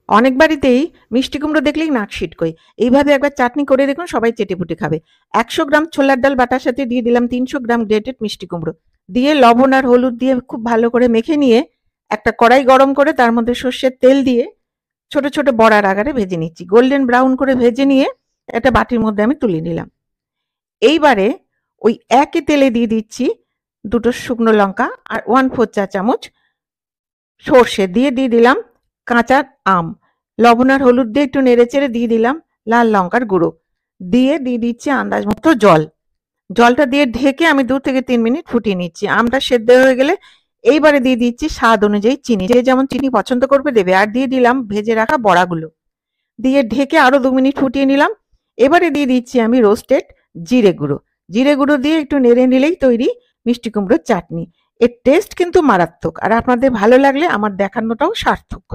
অনেক বাড়িতেই মিষ্টি কুমড়ো দেখলেই নাক সিটকোয়। এইভাবে একবার চাটনি করে দেখুন, সবাই চেটেপুটে খাবে। ১০০ গ্রাম ছোলার ডাল বাটার সাথে দিয়ে দিলাম ৩০০ গ্রাম গ্রেটেড মিষ্টি কুমড়ো। দিয়ে লবণ আর হলুদ দিয়ে খুব ভালো করে মেখে নিয়ে একটা কড়াই গরম করে তার মধ্যে সর্ষের তেল দিয়ে ছোট, ছোট বড়ার আকারে ভেজে নিচ্ছি। গোল্ডেন ব্রাউন করে ভেজে নিয়ে একটা বাটির মধ্যে আমি তুলে নিলাম। এইবারে ওই একই তেলে দিয়ে দিচ্ছি ২ টো শুকনো লঙ্কা আর 1/4 চা চামচ সর্ষে দিয়ে দিলাম কাঁচা আম। লবণ আর হলুদ দিয়ে একটু নেড়েচেড়ে দিয়ে দিলাম লাল লঙ্কার গুঁড়ো। দিয়ে দিচ্ছি আন্দাজ মতো জল। জলটা দিয়ে ঢেকে আমি ২ থেকে ৩ মিনিট ফুটিয়ে নিচ্ছি। আমটা সেদ্ধ হয়ে গেলে এইবারে দিয়ে দিচ্ছি স্বাদ অনুযায়ী চিনি। যে যেমন চিনি পছন্দ করবে দেবে। আর দিয়ে দিলাম ভেজে রাখা বড়াগুলো। দিয়ে ঢেকে আরো ২ মিনিট ফুটিয়ে নিলাম। এবারে দিয়ে দিচ্ছি আমি রোস্টেড জিরে গুঁড়ো। জিরে গুঁড়ো দিয়ে একটু নেড়ে নিলেই তৈরি মিষ্টি কুমড়োর চাটনি। এর টেস্ট কিন্তু মারাত্মক। আর আপনাদের ভালো লাগলে আমার দেখানোটাও সার্থক।